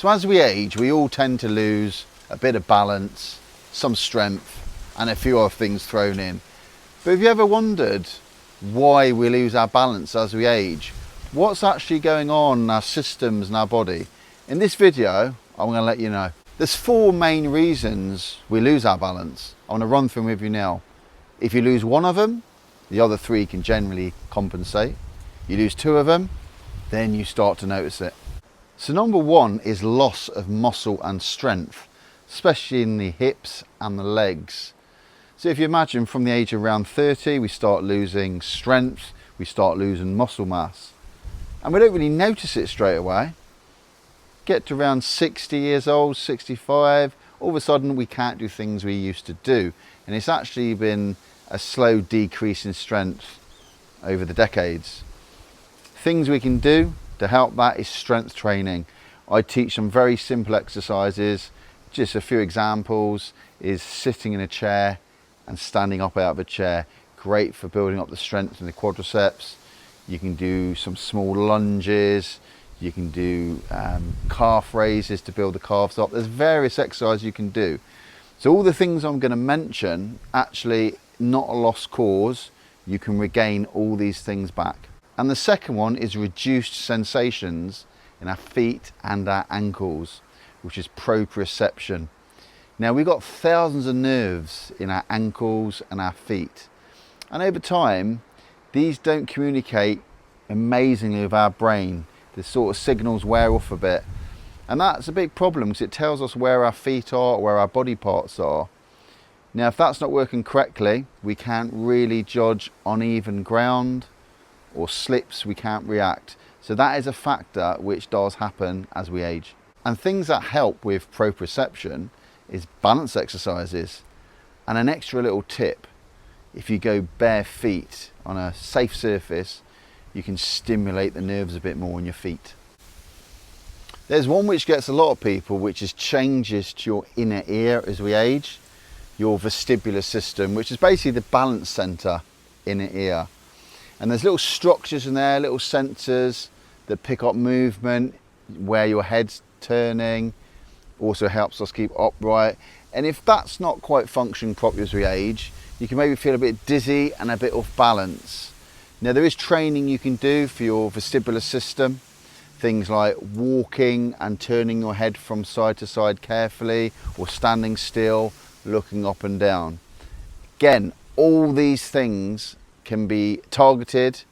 So as we age, we all tend to lose a bit of balance, some strength, and a few other things thrown in. But have you ever wondered why we lose our balance as we age? What's actually going on in our systems and our body? In this video, I'm going to let you know. There's 4 main reasons we lose our balance. I want to run through them with you now. If you lose one of them, the other 3 can generally compensate. You lose 2 of them, then you start to notice it. So number 1 is loss of muscle and strength, especially in the hips and the legs. So if you imagine from the age of around 30, we start losing strength, we start losing muscle mass. And we don't really notice it straight away. Get to around 60 years old, 65, all of a sudden we can't do things we used to do. And it's actually been a slow decrease in strength over the decades. Things we can do to help that is strength training. I teach some very simple exercises. Just a few examples is sitting in a chair and standing up out of a chair. Great for building up the strength in the quadriceps. You can do some small lunges. You can do calf raises to build the calves up. There's various exercises you can do. So all the things I'm going to mention, actually not a lost cause. You can regain all these things back. And the second one is reduced sensations in our feet and our ankles, which is proprioception. Now we've got thousands of nerves in our ankles and our feet. And over time, these don't communicate amazingly with our brain. The sort of signals wear off a bit. And that's a big problem because it tells us where our feet are, where our body parts are. Now, if that's not working correctly, we can't really judge uneven ground or slips, we can't react. So that is a factor which does happen as we age. And things that help with proprioception is balance exercises. And an extra little tip, if you go bare feet on a safe surface, you can stimulate the nerves a bit more in your feet. There's one which gets a lot of people, which is changes to your inner ear as we age, your vestibular system, which is basically the balance center in the ear. And there's little structures in there, little sensors that pick up movement, where your head's turning, also helps us keep upright. And if that's not quite functioning properly as we age, you can maybe feel a bit dizzy and a bit off balance. Now there is training you can do for your vestibular system, things like walking and turning your head from side to side carefully, or standing still, looking up and down. Again, all these things can be targeted,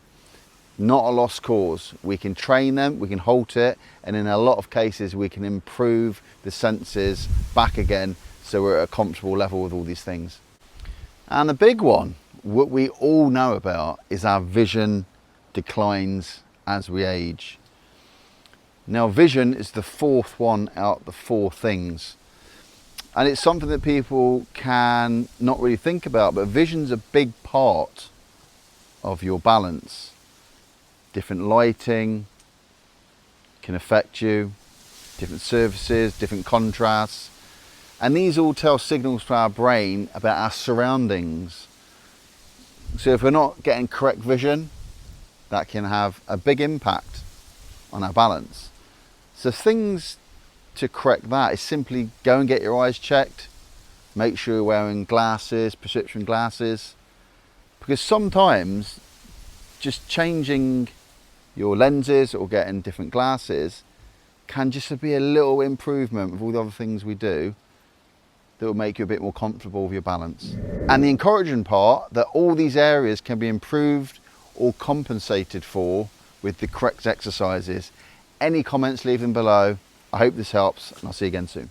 not a lost cause. We can train them, we can halt it, and in a lot of cases we can improve the senses back again so we're at a comfortable level with all these things. And the big one, what we all know about, is our vision declines as we age. Now vision is the 4th one out of the 4 things. And it's something that people can not really think about, but vision's a big part of your balance. Different lighting can affect you, different surfaces, different contrasts. And these all tell signals to our brain about our surroundings. So if we're not getting correct vision, that can have a big impact on our balance. So things to correct that is simply go and get your eyes checked. Make sure you're wearing glasses, prescription glasses. Because sometimes just changing your lenses or getting different glasses can just be a little improvement with all the other things we do that will make you a bit more comfortable with your balance. And the encouraging part, that all these areas can be improved or compensated for with the correct exercises. Any comments, leave them below. I hope this helps, and I'll see you again soon.